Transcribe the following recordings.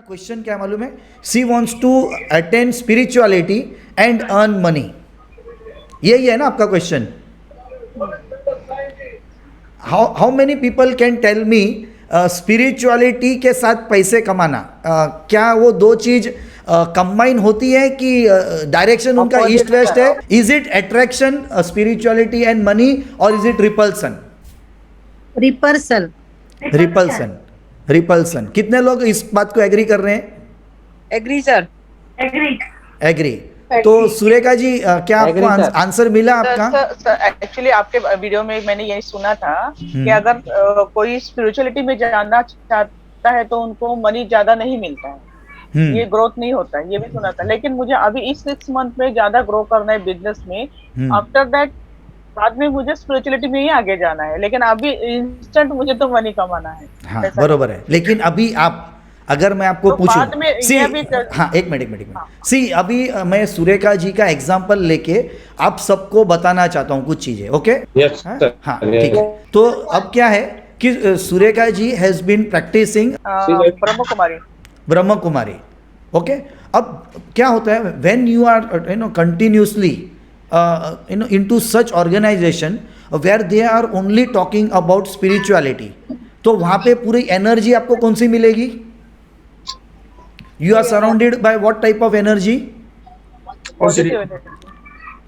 Question क्या मालूम है? She wants to attend spirituality and earn money, यही है ना आपका question? How many people can tell me spirituality के साथ पैसे कमाना, क्या वो दो चीज कंबाइन होती है कि डायरेक्शन उनका ईस्ट वेस्ट है? Is it attraction spirituality and money और इज इट रिपल्सन? रिपर्सल। Repulsion, repulsion. कितने लोग इस बात को एग्री कर रहे हैं? Agree sir. एग्री। तो सुरेखा जी क्या आपको आंसर मिला आपका? एक्चुअली आपके वीडियो में मैंने यही सुना था कि अगर कोई स्पिरिचुअलिटी में जानना चाहता है तो उनको मनी ज्यादा नहीं मिलता है, ये ग्रोथ नहीं होता है, ये भी सुना था। लेकिन मुझे अभी इस 6 मंथ में ज्यादा ग्रो करना है बिजनेस में, आफ्टर दैट बाद में मुझे स्पिरिचुअलिटी में ही आगे जाना है, लेकिन अभी इंस्टेंट मुझे तो मनी कमाना है। हाँ बरोबर है, लेकिन अभी आप, अगर मैं आपको तो पूछूं, सी हाँ एक मिनट सी, अभी मैं सुरेखा जी का एग्जांपल लेके आप सबको बताना चाहता हूँ कुछ चीजें, ओके? Yes sir. हाँ ठीक है। तो अब क्या है कि Surekha ji has been practising Brahma Kumari, okay? अब क्या होता है, when you are continuously into such organization where they are only talking about spirituality, तो वहाँ पे पूरी एनर्जी आपको कौन सी मिलेगी? You are surrounded by what type of energy?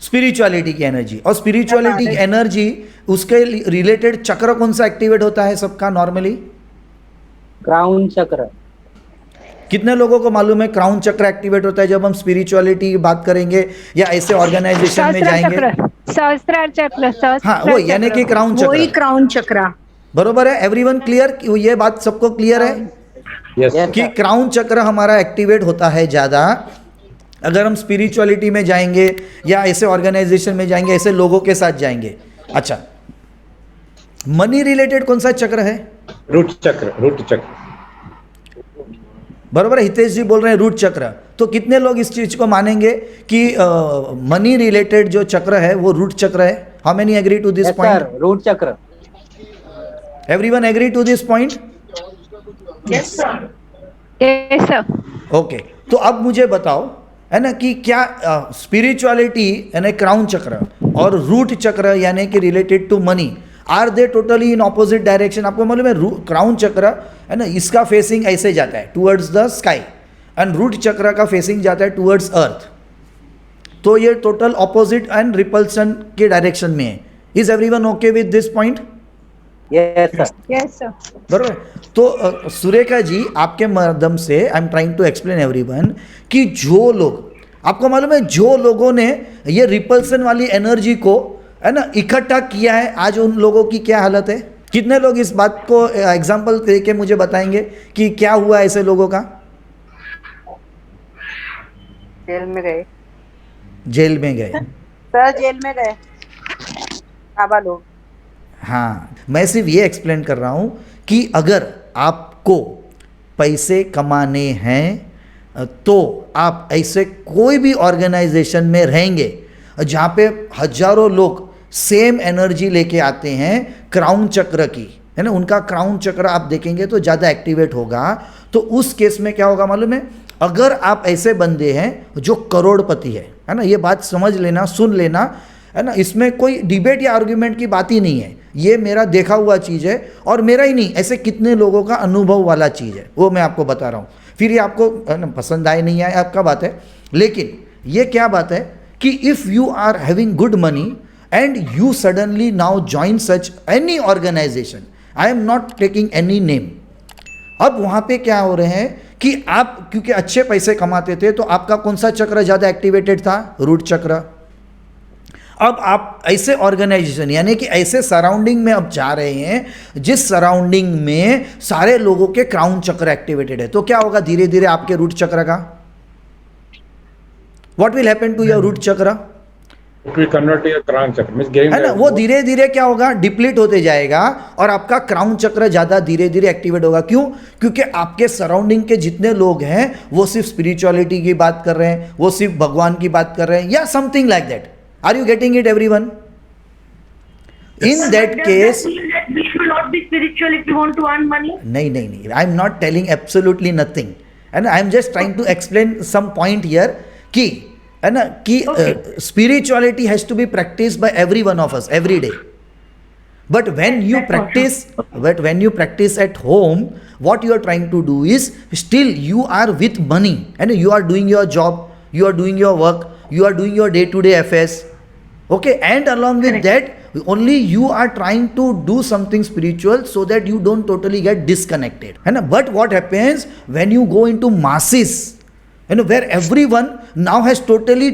Spirituality की एनर्जी। और स्पिरिचुअलिटी की एनर्जी, उसके रिलेटेड चक्र कौन सा एक्टिवेट होता है सबका नॉर्मली? क्राउन चक्र। कितने लोगों को मालूम है क्राउन चक्र एक्टिवेट होता है जब हम स्पिरिचुअलिटी की बात करेंगे या ऐसे ऑर्गेनाइजेशन में जाएंगे? सहस्त्रार चक्र। हाँ वो यानी कि क्राउन चक्र, वही क्राउन चक्र। बरोबर है? Everyone clear? ये बात सबको क्लियर है? यस कि क्राउन चक्र हमारा एक्टिवेट होता है ज़्यादा अगर हम स्पिरिचुअलिटी में जाएंगे या ऐसे ऑर्गेनाइजेशन में जाएंगे, ऐसे लोगों के साथ जाएंगे। अच्छा, मनी रिलेटेड कौन सा चक्र है? रूट चक्र। रूट चक्र बरोबर है, हितेश जी बोल रहे हैं रूट चक्र। तो कितने लोग इस चीज को मानेंगे कि मनी रिलेटेड जो चक्र है वो रूट चक्र है? How many agree to this point? Root chakra. Everyone agree to this point? Yes sir. Yes sir. Okay, तो अब मुझे बताओ है ना कि क्या स्पिरिचुअलिटी यानी क्राउन चक्र और रूट चक्र यानी कि related to money, are they totally in opposite direction? आपको मालूम है क्राउन चक्र है ना, इसका फेसिंग ऐसे जाता है towards the sky, and root chakra का फेसिंग जाता है टुवर्ड्स अर्थ। तो ये टोटल ऑपोजिट एंड रिपल्सन के डायरेक्शन में है। Is everyone okay with this point? Yes sir. Yes sir. बरोबर। तो सुरेखा जी आपके माध्यम से I am trying to explain everyone कि जो लोग, आपको मालूम है जो लोगों ने ये रिपल्सन वाली एनर्जी को है ना इकट्ठा किया है, आज उन लोगों की क्या हालत है? कितने लोग इस बात को एग्जांपल देके मुझे बताएंगे कि क्या हुआ ऐसे लोगों का? जेल में गए। जेल में गए सर, जेल में गए बाबा लोग। हाँ, मैं सिर्फ ये एक्सप्लेन कर रहा हूँ कि अगर आपको पैसे कमाने हैं तो आप ऐसे कोई भी ऑर्गेनाइजेशन में रहेंगे जहाँ पे हजारों लोग सेम एनर्जी लेके आते हैं क्राउन चक्र की, है ना, उनका क्राउन चक्र आप देखेंगे तो ज़्यादा एक्टिवेट होगा। तो उस केस में क्या होगा मालूम है? अगर आप ऐसे बंदे हैं जो करोड़पति है ना, ये बात समझ लेना, सुन लेना, है ना, इसमें कोई डिबेट या आर्ग्यूमेंट की बात ही नहीं है, ये मेरा देखा हुआ चीज़ है और मेरा ही नहीं, ऐसे कितने लोगों का अनुभव वाला चीज़ है, वो मैं आपको बता रहा हूँ। फिर ये आपको है ना पसंद आए नहीं आए आपका बात है, लेकिन ये क्या बात है कि if you are having good money and you suddenly now join such any organization, I am not taking any name, अब वहाँ पे क्या हो रहे हैं कि आप क्योंकि अच्छे पैसे कमाते थे तो आपका कौन सा चक्र ज़्यादा एक्टिवेटेड था? रूट चक्र। अब आप ऐसे ऑर्गेनाइजेशन यानी कि ऐसे सराउंडिंग में अब जा रहे हैं जिस सराउंडिंग में सारे लोगों के क्राउन चक्र एक्टिवेटेड है, तो क्या होगा धीरे धीरे आपके रूट चक्र का? What will happen to your root chakra? है ना, वो धीरे धीरे क्या होगा? डिप्लीट होते जाएगा और आपका क्राउन चक्र ज्यादा धीरे धीरे एक्टिवेट होगा। क्यों? क्योंकि आपके सराउंडिंग के जितने लोग हैं वो सिर्फ स्पिरिचुअलिटी की बात कर रहे हैं, वो सिर्फ भगवान की बात कर रहे हैं या something like that. Are you getting it everyone? In that case नहीं, I am not telling absolutely nothing, है ना. I am just trying to explain some point here कि है ना कि spirituality has to be practice by every one of us every day. But when you practice at home, what you are trying to do is still you are with money and you are doing your job, you are doing your work, you are doing your day-to-day affairs. Okay, and along with that, only you are trying to do something spiritual so that you don't totally get disconnected. But what happens when you go into masses, where everyone now has totally,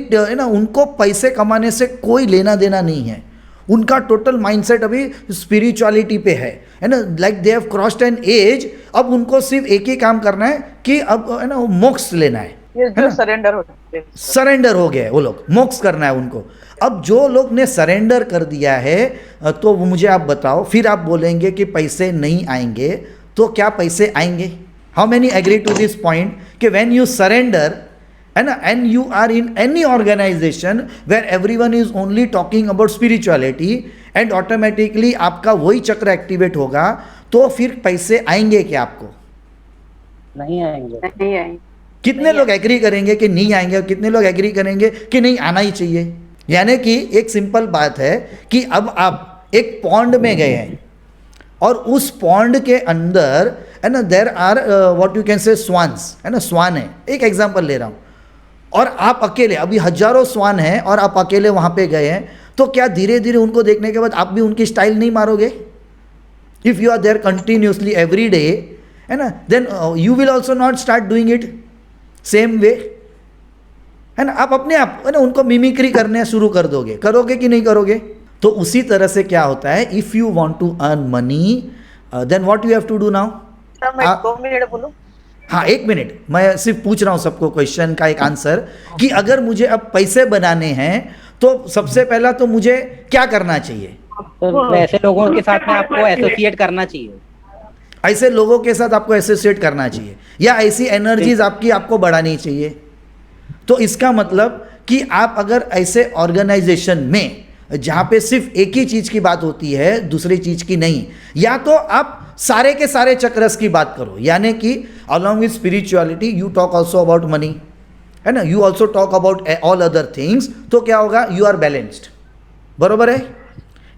उनको पैसे कमाने से कोई लेना देना नहीं है. उनका टोटल माइंडसेट अभी स्पिरिचुअलिटी पे है ना. Like they have crossed an age. अब उनको सिर्फ एक ही काम करना है कि अब है ना मोक्ष लेना है. जो सरेंडर हो जाते हैं, सरेंडर हो गया है वो लोग, मोक्ष करना है उनको. अब जो लोग ने सरेंडर कर दिया है तो मुझे आप बताओ, फिर आप बोलेंगे कि पैसे नहीं आएंगे, तो क्या पैसे आएंगे? How many agree to this point कि when you surrender and you are in any organization where everyone is only talking about spirituality and automatically आपका वही चक्र एक्टिवेट होगा, तो फिर पैसे आएंगे क्या आपको? नहीं आएंगे. कितने लोग एग्री करेंगे कि नहीं आएंगे और कितने लोग एग्री करेंगे कि नहीं आना ही चाहिए? यानी कि एक सिंपल बात है कि अब आप एक पॉन्ड में गए हैं और उस पॉन्ड के अंदर है ना there are what you can say swans, है ना, स्वान है, एक एग्जांपल ले रहा हूँ, और आप अकेले, अभी हजारों स्वान हैं और आप अकेले वहाँ पे गए हैं, तो क्या धीरे धीरे उनको देखने के बाद आप भी उनकी स्टाइल नहीं मारोगे? If you are there continuously every day, है ना, then you will also not start doing it same way, है ना. आप अपने आप है ना उनको मिमिक्री करने शुरू कर दोगे, करोगे कि नहीं करोगे? तो उसी तरह से क्या होता है, if you want to earn money then what you have to do now. मैं 2 मिनट बोलूं? हाँ, 1 मिनट. मैं सिर्फ पूछ रहा हूँ सबको क्वेश्चन का एक आंसर कि अगर मुझे अब पैसे बनाने हैं तो सबसे पहला तो मुझे क्या करना चाहिए? तो ऐसे लोगों के साथ में आपको एसोसिएट करना चाहिए. ऐसे लोगों के साथ आपको एसोसिएट करना चाहिए या ऐसी एनर्जीज आपको बढ़ानी चाहिए. तो इसका मतलब कि आप अगर ऐसे ऑर्गेनाइजेशन में जहाँ पे सिर्फ एक ही चीज़ की बात होती है, दूसरी चीज़ की नहीं, या तो आप सारे के सारे चक्रस की बात करो, यानी कि along with spirituality you talk also about money, है ना, you also talk about all other things, तो क्या होगा, यू आर बैलेंस्ड. बरोबर है?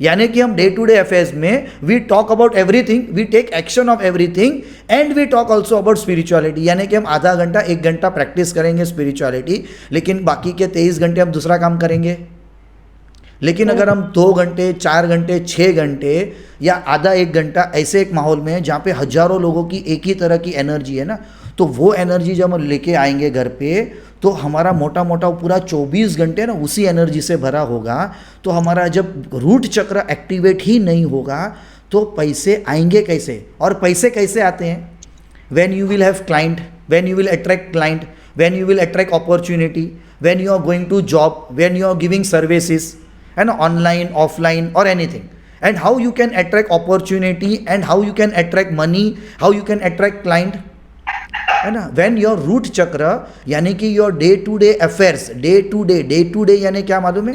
यानी कि हम डे टू डे अफेयर्स में we talk about everything, we take action of everything and we talk also about spirituality. यानी कि हम आधा घंटा 1 घंटा प्रैक्टिस करेंगे स्पिरिचुअलिटी, लेकिन बाकी के 23 घंटे हम दूसरा काम करेंगे. लेकिन अगर हम 2 घंटे, 4 घंटे, 6 घंटे या आधा 1 घंटा ऐसे एक माहौल में जहाँ पे हजारों लोगों की एक ही तरह की एनर्जी है ना, तो वो एनर्जी जब हम लेके आएंगे घर पे, तो हमारा मोटा मोटा पूरा 24 घंटे ना उसी एनर्जी से भरा होगा. तो हमारा जब रूट चक्र एक्टिवेट ही नहीं होगा तो पैसे आएंगे कैसे? और पैसे कैसे आते हैं? When you will have client, when you will attract client, when you will attract opportunity, when you are going to job, when you are giving services, है ना, ऑनलाइन, ऑफलाइन और anything. And how you can attract opportunity and how you can attract money, how you can attract client, है ना. When your root chakra यानी कि your day to day affairs, day to day यानी क्या मालूम है?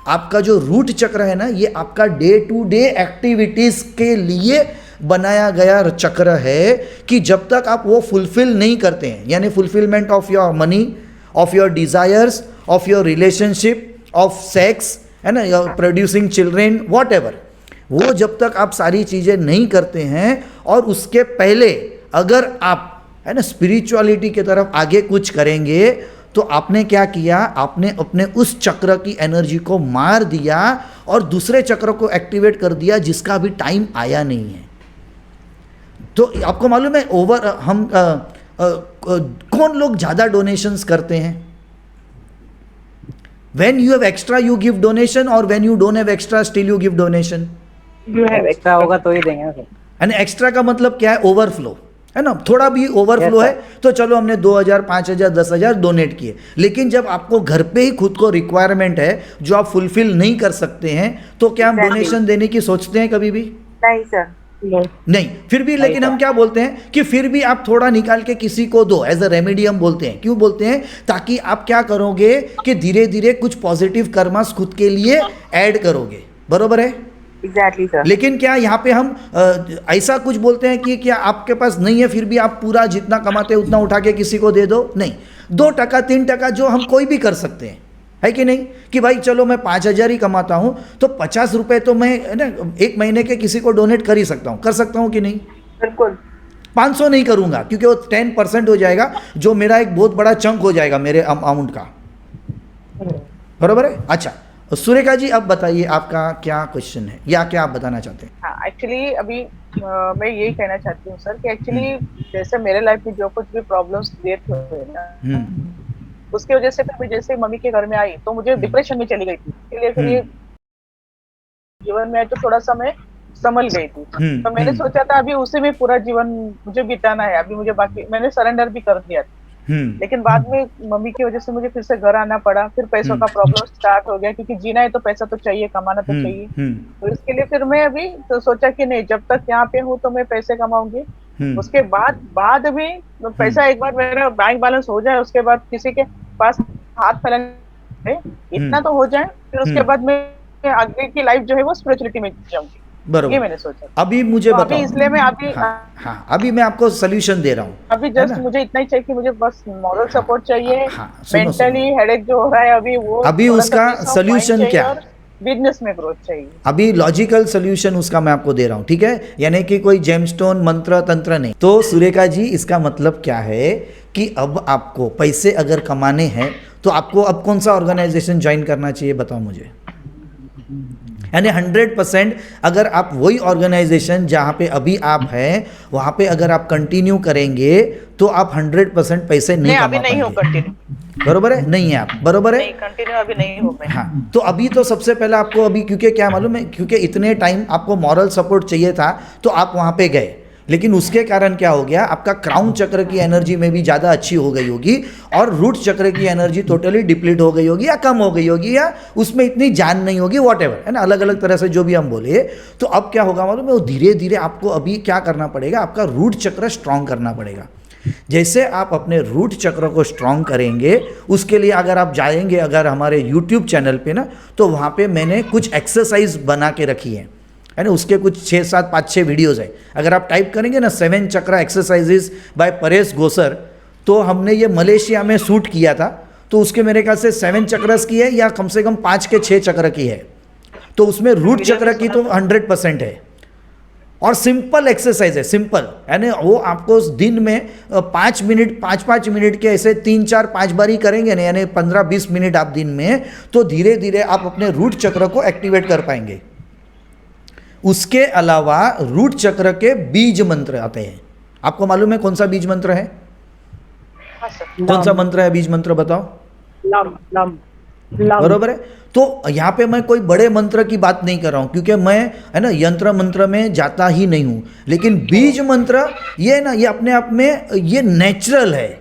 आपका जो रूट चक्र है ना, ये आपका डे टू डे एक्टिविटीज के लिए बनाया गया चक्र है कि जब तक आप वो फुलफिल नहीं करते हैं, यानी fulfilment of your money, of your desires, of your relationship, of sex, है ना, प्रोड्यूसिंग चिल्ड्रेन, वॉट एवर, वो जब तक आप सारी चीज़ें नहीं करते हैं और उसके पहले अगर आप, है ना, स्पिरिचुअलिटी की तरफ आगे कुछ करेंगे, तो आपने क्या किया, आपने अपने उस चक्र की एनर्जी को मार दिया और दूसरे चक्र को एक्टिवेट कर दिया जिसका अभी टाइम आया नहीं है. तो आपको मालूम है हम कौन लोग ज़्यादा डोनेशंस करते हैं? When you have extra, you give donation, or when you don't have extra, still you give donation. Extra होगा तो ही देंगे ना. एंड एक्स्ट्रा का मतलब क्या है? ओवरफ्लो, है ना. थोड़ा भी ओवरफ्लो है तो चलो हमने 2000, 5000, 10,000 डोनेट किए. लेकिन जब आपको घर पे ही खुद को रिक्वायरमेंट है जो आप फुलफिल नहीं कर सकते हैं, तो क्या हम डोनेशन देने की सोचते हैं कभी भी? नहीं सर. नहीं. फिर भी लेकिन हम क्या बोलते हैं कि फिर भी आप थोड़ा निकाल के किसी को दो, एज अ रेमेडी हम बोलते हैं. क्यों बोलते हैं? ताकि आप क्या करोगे कि धीरे धीरे कुछ पॉजिटिव कर्मास खुद के लिए ऐड करोगे. बरोबर है? Exactly sir. लेकिन क्या यहाँ पे हम ऐसा कुछ बोलते हैं कि क्या आपके पास नहीं है फिर भी आप पूरा जितना कमाते हैं उतना उठा के किसी को दे दो? नहीं, 2% 3% जो हम कोई भी कर सकते हैं, है कि नहीं? कि भाई चलो मैं 5,000 ही कमाता हूँ तो 50 रुपये तो मैं है ना एक महीने के किसी को डोनेट कर ही सकता हूँ, कर सकता हूँ कि नहीं? बिल्कुल। 500 नहीं करूँगा क्योंकि वो 10% हो जाएगा, जो मेरा एक बहुत बड़ा चंक हो जाएगा मेरे अमाउंट का, बराबर है? अच्छा सुरेखा जी, अब बताइए आपका क्या क्वेश्चन है या क्या आप बताना चाहते हैं? हाँ, एक्चुअली अभी मैं यही कहना चाहती हूँ सर कि एक्चुअली जैसे मेरे लाइफ में जो कुछ भी प्रॉब्लम्स क्रिएट हुए ना, उसकी वजह से फिर मैं जैसे मम्मी के घर में आई तो मुझे डिप्रेशन में चली गई थी। इसलिए फिर ये जीवन में तो थोड़ा सा मैं संभल गई थी। तो मैंने सोचा था अभी उसी में पूरा जीवन मुझे बिताना है, अभी मुझे बाकी मैंने सरेंडर भी कर दिया था। लेकिन बाद में मम्मी की वजह से मुझे फिर से घर आना पड़ा, फिर पैसों का प्रॉब्लम स्टार्ट हो गया क्योंकि जीना है तो पैसा तो चाहिए, कमाना तो चाहिए। तो इसके लिए फिर मैं अभी तो सोचा कि नहीं, जब तक यहाँ पे हूँ तो मैं पैसे कमाऊंगी, उसके बाद भी पैसा एक बार मेरा बैंक बैलेंस हो जाए, उसके बाद किसी के पास हाथ फैलाने इतना तो हो जाए, फिर उसके बाद मैं आगे की लाइफ जो है वो स्पिरिचुअलिटी में जाऊंगी। बरोबर, ये मैंने सोचा। अभी मुझे बताओ, इसलिए मैं अभी हाँ, अभी मैं आपको सोल्यूशन दे रहा हूँ। अभी जस्ट मुझे इतना ही चाहिए कि मुझे बस मॉरल सपोर्ट चाहिए, सुनो, मेंटली हेडेक जो हो रहा है अभी वो, अभी उसका सोल्यूशन क्या? बिजनेस में ग्रोथ चाहिए। अभी लॉजिकल सोल्यूशन उसका मैं आपको दे रहा हूँ, ठीक है? यानी कि कोई जेमस्टोन मंत्र तंत्र नहीं। तो सुरेखा जी, इसका मतलब क्या है कि अब आपको पैसे अगर कमाने हैं तो आपको अब कौन सा ऑर्गेनाइजेशन ज्वाइन करना चाहिए, बताओ मुझे। यानी 100% अगर आप वही ऑर्गेनाइजेशन जहाँ पे अभी आप हैं वहाँ पे अगर आप कंटिन्यू करेंगे तो आप 100% पैसे नहीं कमा पाएंगे। नहीं हो कंटिन्यू, बरोबर है? नहीं है आप, बरोबर है? नहीं कंटिन्यू अभी नहीं हो पाएगा। हाँ, तो अभी तो सबसे पहले आपको अभी, क्योंकि क्या मालूम है, क्योंकि इतने टाइम आपको मॉरल सपोर्ट चाहिए था तो आप वहाँ पे गए, लेकिन उसके कारण क्या हो गया, आपका क्राउन चक्र की एनर्जी में भी ज़्यादा अच्छी हो गई होगी और रूट चक्र की एनर्जी टोटली डिप्लीट हो गई होगी या कम हो गई होगी या उसमें इतनी जान नहीं होगी, वॉटएवर, है ना, अलग अलग तरह से जो भी हम बोले। तो अब क्या होगा मालूम है, वो धीरे धीरे आपको अभी क्या करना पड़ेगा, आपका रूट चक्र स्ट्रांग करना पड़ेगा। जैसे आप अपने रूट चक्र को स्ट्रांग करेंगे, उसके लिए अगर आप जाएंगे अगर हमारे यूट्यूब चैनल पे ना, तो वहाँ पे मैंने कुछ एक्सरसाइज बना के रखी है ना, उसके कुछ 6, 7, 5, 6 वीडियोज़ है। अगर आप टाइप करेंगे ना 7 चक्रा एक्सरसाइजेज बाय परेश गोसर, तो हमने ये मलेशिया में शूट किया था, तो उसके मेरे ख्याल से 7 चक्रस की है या कम से कम 5 के 6 चक्र की है, तो उसमें रूट चक्र की तो 100% है और सिंपल एक्सरसाइज है, सिंपल, यानी वो आपको दिन में 5 मिनट 5-5 मिनट के ऐसे 3, 4, 5 बार ही करेंगे ना, यानी 15-20 मिनट आप दिन में, तो धीरे धीरे आप अपने रूट चक्र को एक्टिवेट कर पाएंगे। उसके अलावा रूट चक्र के बीज मंत्र आते हैं। आपको मालूम है कौन सा बीज मंत्र है? कौन सा मंत्र है बीज मंत्र, बताओ? लम। बरोबर है। तो यहाँ पे मैं कोई बड़े मंत्र की बात नहीं कर रहा हूँ क्योंकि मैं, है ना, यंत्र मंत्र में जाता ही नहीं हूँ, लेकिन बीज मंत्र ये ना, ये अपने आप में ये नेचुरल है,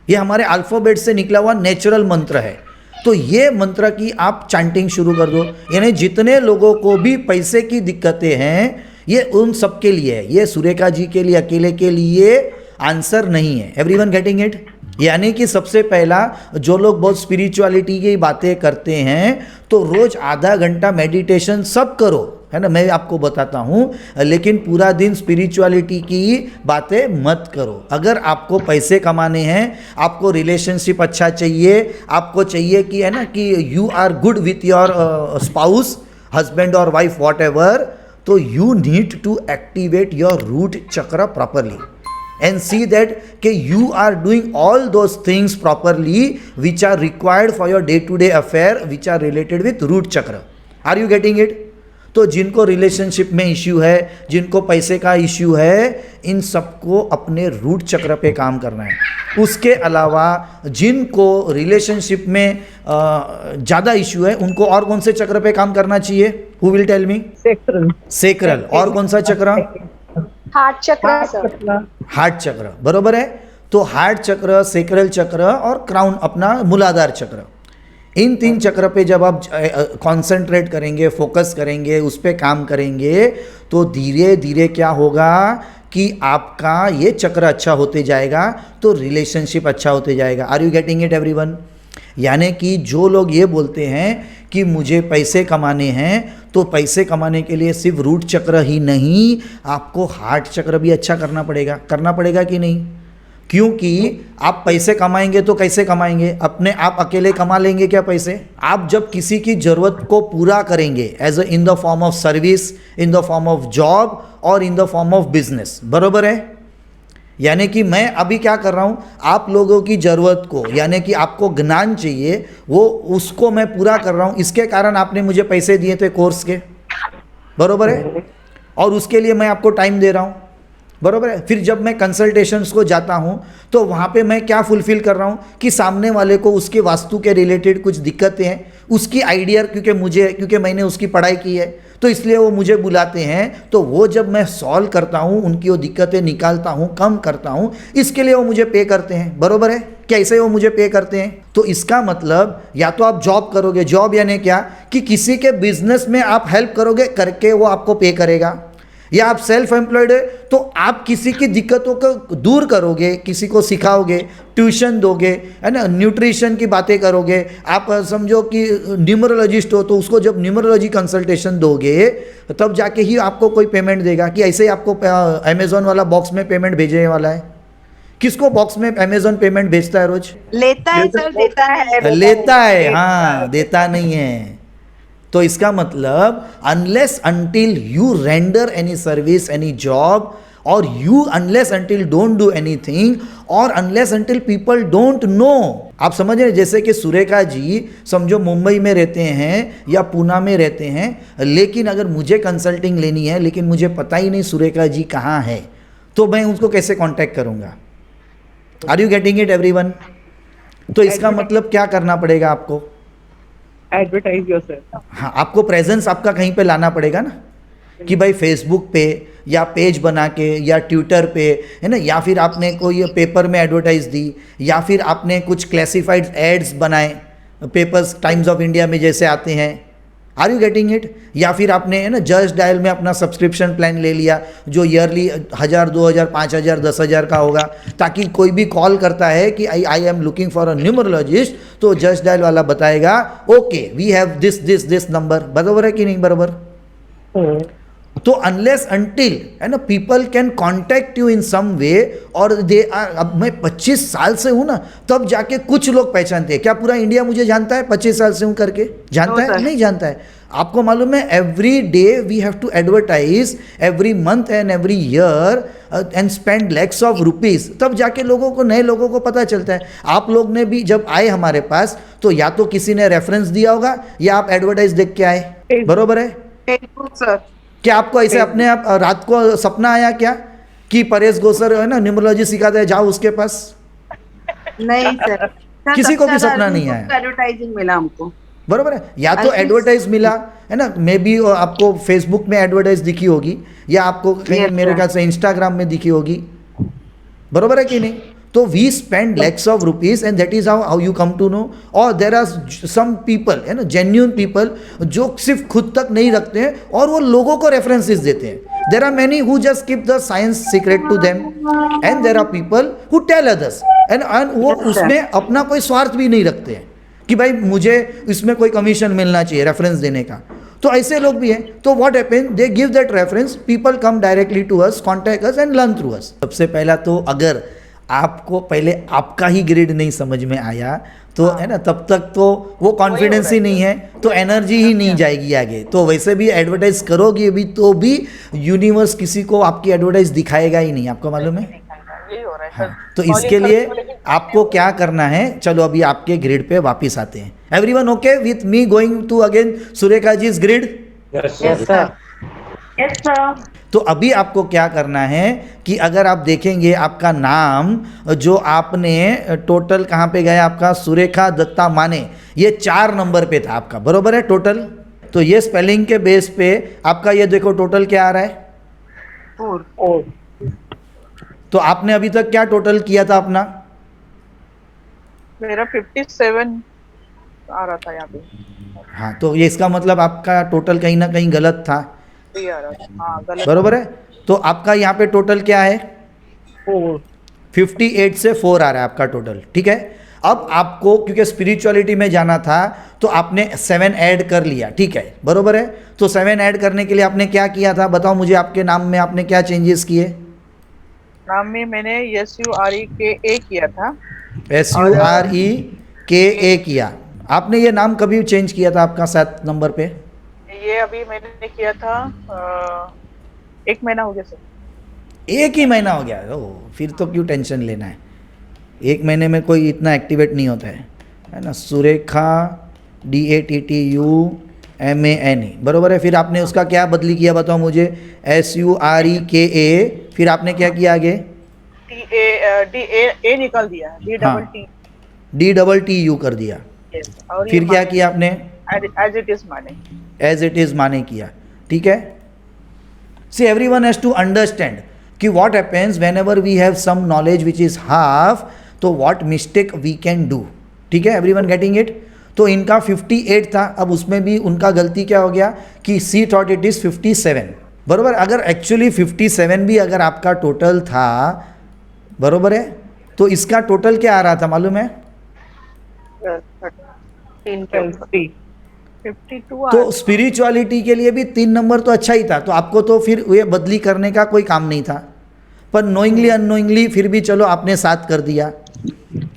ये हमारे अल्फाबेट से निकला हुआ नेचुरल मंत्र है। तो ये मंत्र की आप चैंटिंग शुरू कर दो, यानी जितने लोगों को भी पैसे की दिक्कतें हैं ये उन सब के लिए है, ये सुरेखा जी के लिए अकेले के लिए आंसर नहीं है। Everyone getting it? यानी कि सबसे पहला, जो लोग बहुत स्पिरिचुअलिटी की बातें करते हैं तो रोज आधा घंटा मेडिटेशन सब करो, है ना, मैं आपको बताता हूँ, लेकिन पूरा दिन स्पिरिचुअलिटी की बातें मत करो। अगर आपको पैसे कमाने हैं, आपको रिलेशनशिप अच्छा चाहिए, आपको चाहिए कि, है ना, कि you are good with your spouse, husband और वाइफ वॉट एवर, तो you need to activate your root chakra properly and see that कि you are doing all those things properly which are required for your day to day affair which are related with root chakra. Are you getting it? तो जिनको relationship में issue है, जिनको पैसे का issue है, इन सबको अपने रूट चक्र पे काम करना है। उसके अलावा जिनको रिलेशनशिप में ज़्यादा इश्यू है उनको और कौन से चक्र पे काम करना चाहिए? Who will tell me? Sacral. और कौन सा चक्र? हार्ट चक्र सर। हार्ट चक्र, बरोबर है। तो हार्ट चक्र, सेक्रल चक्र और क्राउन अपना मूलाधार चक्र, इन 3 चक्र पे जब आप कंसंट्रेट करेंगे, फोकस करेंगे, उस पे काम करेंगे, तो धीरे धीरे क्या होगा कि आपका ये चक्र अच्छा होते जाएगा तो रिलेशनशिप अच्छा होते जाएगा। Are you getting it everyone? यानी कि जो लोग ये बोलते हैं कि मुझे पैसे कमाने हैं, तो पैसे कमाने के लिए सिर्फ रूट चक्र ही नहीं, आपको हार्ट चक्र भी अच्छा करना पड़ेगा कि नहीं? क्योंकि आप पैसे कमाएंगे तो कैसे कमाएंगे? अपने आप अकेले कमा लेंगे क्या पैसे? आप जब किसी की ज़रूरत को पूरा करेंगे as in the form of service, in the form of job और in the form of business, बरोबर है? यानी कि मैं अभी क्या कर रहा हूँ, आप लोगों की ज़रूरत को, यानी कि आपको ज्ञान चाहिए, वो उसको मैं पूरा कर रहा हूँ। इसके कारण आपने मुझे पैसे दिए थे कोर्स के, बरोबर है? और उसके लिए मैं आपको टाइम दे रहा हूँ, बरोबर है? फिर जब मैं कंसल्टेशंस को जाता हूँ तो वहाँ पे मैं क्या फुलफिल कर रहा हूँ कि सामने वाले को उसके वास्तु के रिलेटेड कुछ दिक्कतें हैं, उसकी आइडिया, क्योंकि मैंने उसकी पढ़ाई की है तो इसलिए वो मुझे बुलाते हैं, तो वो जब मैं सॉल्व करता हूँ, उनकी वो दिक्कतें निकालता हूँ, कम करता हूँ, इसके लिए वो मुझे पे करते हैं, बरोबर है? कैसे वो मुझे पे करते हैं? तो इसका मतलब या तो आप जॉब करोगे, जॉब यानी क्या कि किसी के बिजनेस में आप हेल्प करोगे, करके वो आपको पे करेगा, या आप सेल्फ एम्प्लॉयड है तो आप किसी की दिक्कतों को दूर करोगे, किसी को सिखाओगे, ट्यूशन दोगे, है ना, न्यूट्रिशन की बातें करोगे। आप समझो कि न्यूमरोलॉजिस्ट हो तो उसको जब न्यूमरोलॉजी कंसल्टेशन दोगे तब जाके ही आपको कोई पेमेंट देगा, कि ऐसे ही आपको अमेजोन वाला बॉक्स में पेमेंट भेजने वाला है। किसको बॉक्स में अमेजोन पेमेंट भेजता है रोज? लेता है सर, देता है, लेता है, हाँ, देता नहीं है। तो इसका मतलब unless until you render any service, any job, और you unless until don't do anything, और unless until people don't know. आप समझ रहे हैं? जैसे कि सुरेखा जी समझो मुंबई में रहते हैं या पूना में रहते हैं, लेकिन अगर मुझे कंसल्टिंग लेनी है लेकिन मुझे पता ही नहीं सुरेखा जी कहाँ है, तो मैं उसको कैसे कांटेक्ट करूँगा? Are you getting it everyone? तो इसका मतलब क्या करना पड़ेगा आपको? Advertise yourself. हाँ, आपको प्रेजेंस आपका कहीं पे लाना पड़ेगा ना, कि भाई फेसबुक पे या पेज बना के या ट्विटर पे, है ना, या फिर आपने कोई पेपर में एडवर्टाइज दी, या फिर आपने कुछ क्लासिफाइड एड्स बनाए पेपर्स, टाइम्स ऑफ इंडिया में जैसे आते हैं। Are you getting it? या फिर आपने, है ना, जस्ट डायल में अपना सब्सक्रिप्शन प्लान ले लिया जो ईयरली 1000, 2000, 5000, 10,000 का होगा, ताकि कोई भी कॉल करता है कि I am looking for a numerologist, तो जस्ट डायल वाला बताएगा okay we have this number, बराबर है कि नहीं बराबर? तो अनलेस अंटिल, है ना, people can contact you in some way, और दे आर, अब मैं 25 साल से हूं ना, तब जाके कुछ लोग पहचानते हैं। क्या पूरा इंडिया मुझे जानता है 25 साल से हूं करके? जानता है? नहीं जानता है। आपको मालूम है every day we have to advertise, every month and every year, and spend lakhs of rupees, तब जाके लोगों को, नए लोगों को पता चलता है। आप लोग ने भी जब आए हमारे पास तो या तो किसी ने रेफरेंस दिया होगा या आप एडवर्टाइज देख के आए, बरोबर है? Facebook sir. क्या आपको ऐसे अपने आप रात को सपना आया क्या कि परेश गोसर, है ना, न्यूमरोलॉजी सिखाता है, जाओ उसके पास? नहीं सर, किसी को भी सपना नहीं आया। एडवर्टाइजिंग मिला हमको, बरोबर है? या तो एडवर्टाइज मिला, है ना, मे बी आपको फेसबुक में एडवर्टाइज दिखी होगी, या आपको कहीं मेरे ख्याल से इंस्टाग्राम में दिखी होगी, बरोबर है कि नहीं? तो we spend lakhs of rupees and that is how you come to know. और देर आर सम पीपल, है ना, जेन्यून पीपल, जो सिर्फ खुद तक नहीं रखते हैं और वो लोगों को रेफरेंसेस देते हैं। There are many who just keep the science secret to them, and there are people who tell others, एंड वो उसमें अपना कोई स्वार्थ भी नहीं रखते हैं कि भाई मुझे इसमें कोई कमीशन मिलना चाहिए रेफरेंस देने का। तो ऐसे लोग भी हैं। तो what happen, they give that reference, people come directly to us, contact us and learn through us. सबसे पहला तो अगर आपको पहले आपका ही ग्रिड नहीं समझ में आया तो, है ना, तब तक तो वो कॉन्फिडेंस ही नहीं है, तो एनर्जी ही नहीं जाएगी आगे। तो वैसे भी एडवर्टाइज करोगे भी तो भी यूनिवर्स किसी को आपकी एडवर्टाइज दिखाएगा ही नहीं, आपको मालूम है? यही हो रहा है हाँ, सर। तो इसके लिए आपको क्या करना है, चलो अभी आपके ग्रिड पे वापस आते हैं। Everyone okay with me going to again Surekha जी's grid? Yes, yes sir. Yes sir. तो अभी आपको क्या करना है कि अगर आप देखेंगे आपका नाम जो आपने टोटल कहाँ पे गया, आपका सुरेखा दत्ता माने, ये 4 नंबर पे था आपका, बरोबर है टोटल? तो ये स्पेलिंग के बेस पे आपका ये देखो टोटल क्या आ रहा है। और तो आपने अभी तक क्या टोटल किया था अपना? मेरा 57 आ रहा था यहाँ पे। हाँ, तो ये इसका मतलब आपका टोटल कहीं ना कहीं गलत था, आ रहा था, हाँ गलत। बरोबर है? तो आपका यहाँ पे टोटल क्या है? 58 से 4 आ रहा है आपका टोटल, ठीक है। अब आपको क्योंकि स्पिरिचुअलिटी में जाना था तो आपने 7 ऐड कर लिया, ठीक है, बरोबर है। तो 7 ऐड करने के लिए आपने क्या किया था बताओ मुझे, आपके नाम में आपने क्या चेंजेस किए? नाम में मैंने SUREKA किया था। SUREKA किया। आपने ये नाम कभी चेंज किया था आपका 7 नंबर पे? ये अभी मैंने किया था 1 महीना हो गया सर। 1 ही महीना हो गया? ओ फिर तो क्यों टेंशन लेना है, 1 महीने में कोई इतना एक्टिवेट नहीं होता है ना। सुरेखा DATTUMANE, बरोबर है। फिर आपने उसका क्या बदली किया बताओ मुझे? SUREKA, फिर आपने क्या किया आगे? DA निकाल दिया, DTTU कर दिया। और फिर क्या किया आपने? एज इट इज माने। एज इट इज़ माने किया, ठीक है। See everyone has to understand कि what happens whenever we have some knowledge which is half, तो what mistake we can do, ठीक है। Everyone getting it? तो इनका 58 था, अब उसमें भी उनका गलती क्या हो गया कि सी थॉट इट इज़ 57, बरोबर। अगर एक्चुअली 57 भी अगर आपका टोटल था, बरोबर है, तो इसका टोटल क्या आ रहा था मालूम है? 52 तो स्पिरिचुअलिटी के लिए भी 3 नंबर तो अच्छा ही था, तो आपको तो फिर ये बदली करने का कोई काम नहीं था, पर नोइंगली अननोइंगली फिर भी चलो आपने 7 कर दिया,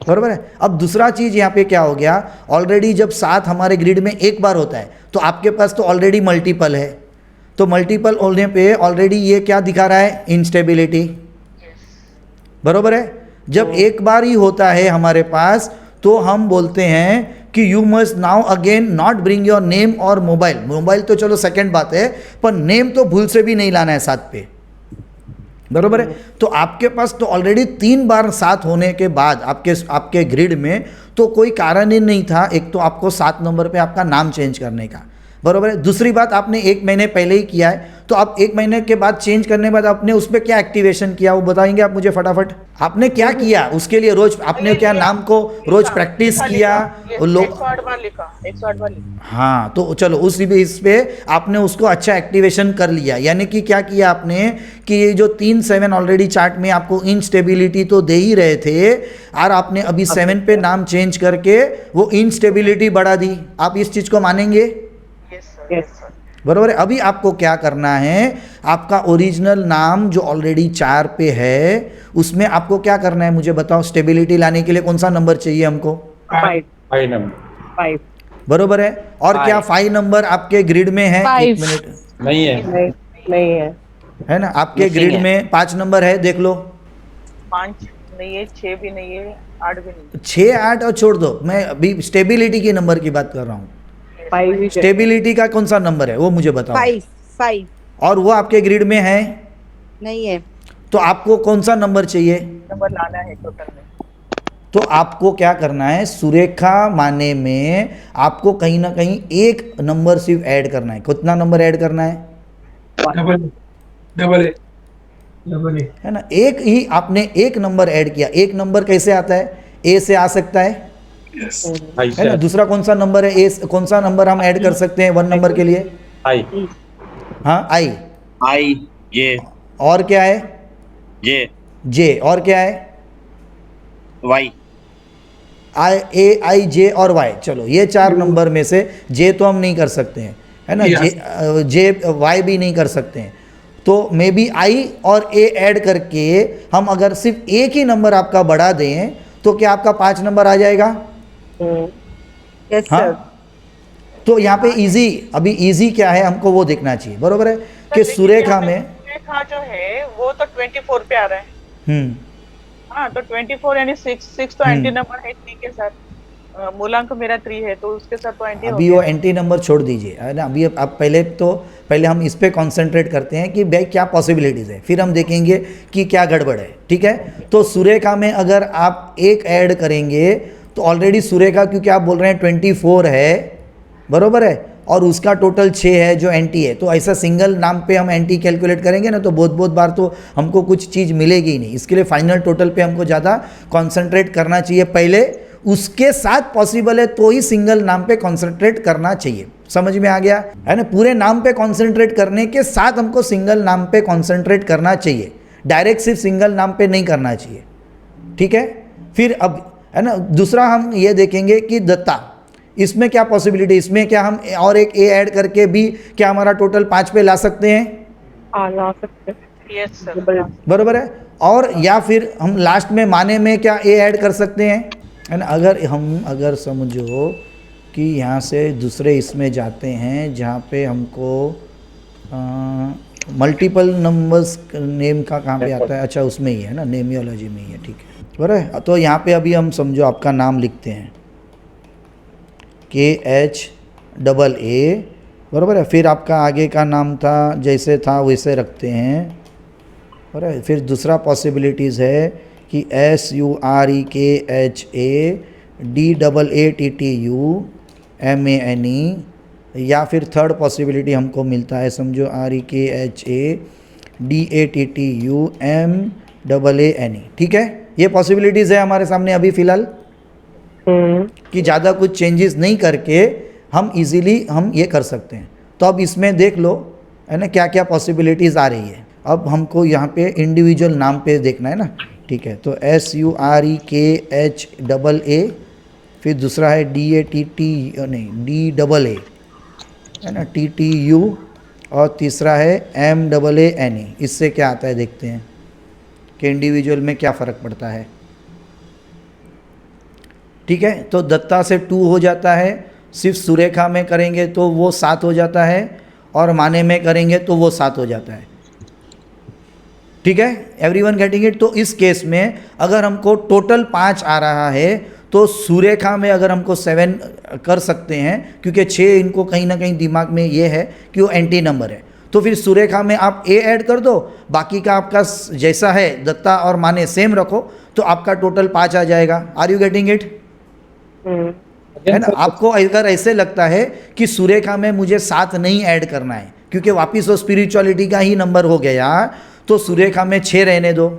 बरोबर है। अब दूसरा चीज़ यहाँ पे क्या हो गया, ऑलरेडी जब 7 हमारे ग्रिड में एक बार होता है तो आपके पास तो ऑलरेडी मल्टीपल है, तो मल्टीपल होने पे ऑलरेडी ये क्या दिखा रहा है? इंस्टेबिलिटी, बरोबर है। जब एक बार ही होता है हमारे पास तो हम बोलते हैं कि you must now again not bring your name और मोबाइल। मोबाइल तो चलो सेकंड बात है, पर नेम तो भूल से भी नहीं लाना है 7 पे, बरोबर है। तो आपके पास तो ऑलरेडी 3 बार 7 होने के बाद आपके ग्रिड में तो कोई कारण ही नहीं था एक तो आपको 7 नंबर पे आपका नाम चेंज करने का, बरोबर है। दूसरी बात, आपने 1 महीने पहले ही किया है, तो आप 1 महीने के बाद चेंज करने के बाद आपने उस पर क्या एक्टिवेशन किया वो बताएंगे आप मुझे फटाफट? आपने क्या किया उसके लिए? रोज आपने क्या नाम को रोज प्रैक्टिस किया? लोग 108 बार लिखा, 108 बार लिखा। हाँ, तो चलो उस बेस पे आपने उसको अच्छा एक्टिवेशन कर लिया, यानी कि क्या किया आपने कि ये जो 3-7 ऑलरेडी चार्ट में आपको इनस्टेबिलिटी तो दे ही रहे थे, और आपने अभी 7 पे नाम चेंज करके वो इनस्टेबिलिटी बढ़ा दी। आप इस चीज़ को मानेंगे? बरोबर है। अभी आपको क्या करना है, आपका ओरिजिनल नाम जो ऑलरेडी 4 पे है उसमें आपको क्या करना है मुझे बताओ? स्टेबिलिटी लाने के लिए कौन सा नंबर चाहिए हमको? 5 नंबर। बरोबर है। और क्या 5 नंबर आपके ग्रिड में है? 1 मिनट, नहीं है, नहीं है। है ना आपके ग्रिड में 5 नंबर है, देख लो। 5 नहीं है, 6 भी नहीं है, 8 भी नहीं है। 6, 8 और छोड़ दो, मैं अभी स्टेबिलिटी के नंबर की बात कर रहा हूँ। स्टेबिलिटी का कौन सा नंबर है वो मुझे बताओ। 5 और वो आपके ग्रिड में है? नहीं है। तो आपको कौन सा नंबर चाहिए? नंबर लाना है टोटल में। तो आपको क्या करना है, सुरेखा माने में आपको कहीं ना कहीं 1 नंबर सिर्फ ऐड करना है। कितना नंबर ऐड करना है? डबल है ना, एक ही आपने 1 नंबर ऐड किया। 1 नंबर कैसे आता है? ए से आ सकता है, है ना। दूसरा कौन सा नंबर है? ए, कौन सा नंबर हम ऐड कर सकते हैं 1 नंबर के लिए? आई। हाँ, आई। जे। और क्या है? जे। और क्या है? वाई। आई जे और वाई। चलो ये 4 नंबर में से जे तो हम नहीं कर सकते हैं, है ना। जे वाई भी नहीं कर सकते हैं, तो मे बी आई और ए ऐड करके हम अगर सिर्फ एक ही नंबर आपका बढ़ा दें तो क्या आपका 5 नंबर आ जाएगा? यस हाँ? सर। तो यहाँ पे इजी, अभी इजी क्या है हमको वो देखना चाहिए, बरोबर है कि सुरेखा में सुरेखा जो है वो तो 24 पे आ रहा है। हाँ, तो 24 यानी 6 तो एंटी नंबर है 3 के साथ। मूलांक मेरा 3 है तो उसके साथ तो एंटी हो अभी गया। वो एंटी नंबर छोड़ दीजिए, है ना। अभी आप पहले हम इस पे कंसंट्रेट करते हैं कि भाई क्या पॉसिबिलिटीज़ है, फिर हम देखेंगे कि क्या गड़बड़ है, ठीक है। तो सुरेखा में अगर आप 1 ऐड करेंगे तो ऑलरेडी सुरेखा, क्योंकि आप बोल रहे हैं 24 है, बरोबर है, और उसका टोटल 6 है जो एंटी है, तो ऐसा सिंगल नाम पे हम एंटी कैलकुलेट करेंगे ना तो बहुत बार तो हमको कुछ चीज़ मिलेगी ही नहीं। इसके लिए फाइनल टोटल पे हमको ज़्यादा कॉन्सेंट्रेट करना चाहिए पहले, उसके साथ पॉसिबल है तो ही सिंगल नाम पे कॉन्सेंट्रेट करना चाहिए। समझ में आ गया, है ना। पूरे नाम पे कॉन्सेंट्रेट करने के साथ हमको सिंगल नाम पे कॉन्सेंट्रेट करना चाहिए, डायरेक्ट सिर्फ सिंगल नाम पे नहीं करना चाहिए, ठीक है। फिर अब है ना, दूसरा हम ये देखेंगे कि दत्ता, इसमें क्या पॉसिबिलिटी, इसमें क्या हम और एक ए ऐड करके भी क्या हमारा टोटल 5 पे ला सकते हैं? हाँ ला सकते हैं। Yes sir. बराबर है। और या फिर हम लास्ट में माने में क्या ए ऐड कर सकते हैं, है ना। अगर समझो कि यहाँ से दूसरे इसमें जाते हैं जहाँ पे हमको मल्टीपल नंबर्स नेम का कहाँ पे आता है, अच्छा उसमें ही है ना, नेमियोलॉजी में ही है, ठीक है बराबर है। तो यहाँ पे अभी हम समझो आपका नाम लिखते हैं KHAA, बराबर है। फिर आपका आगे का नाम था जैसे था वैसे रखते हैं, बराबर है। फिर दूसरा पॉसिबिलिटीज़ है कि SUREKHADAATTUMANE, या फिर थर्ड पॉसिबिलिटी हमको मिलता है, समझो REKHADATTUMAANE, ठीक है। ये पॉसिबिलिटीज़ है हमारे सामने अभी फ़िलहाल, कि ज़्यादा कुछ चेंजेस नहीं करके हम इजीली हम ये कर सकते हैं। तो अब इसमें देख लो है ना क्या क्या पॉसिबिलिटीज़ आ रही है। अब हमको यहाँ पे इंडिविजुअल नाम पे देखना है ना, ठीक है। तो SUREKHAA, फिर दूसरा है DATTA है ना, TTU, और तीसरा है MAANE। इससे क्या आता है देखते हैं कि इंडिविजुअल में क्या फ़र्क पड़ता है, ठीक है। तो दत्ता से 2 हो जाता है, सिर्फ सुरेखा में करेंगे तो वो 7 हो जाता है, और माने में करेंगे तो वो 7 हो जाता है, ठीक है। Everyone getting it. तो इस केस में अगर हमको टोटल 5 आ रहा है तो सुरेखा में अगर हमको 7 कर सकते हैं, क्योंकि 6 इनको कहीं ना कहीं दिमाग में ये है कि वो एंटी नंबर है, तो फिर सुरेखा में आप ए ऐड कर दो, बाकी का आपका जैसा है दत्ता और माने सेम रखो, तो आपका टोटल 5 आ जाएगा। आर यू गेटिंग इट, है ना। आपको अगर ऐसे लगता है कि सुरेखा में मुझे 7 नहीं ऐड करना है क्योंकि वापिस वो स्पिरिचुअलिटी का ही नंबर हो गया, तो सुरेखा में 6 रहने दो,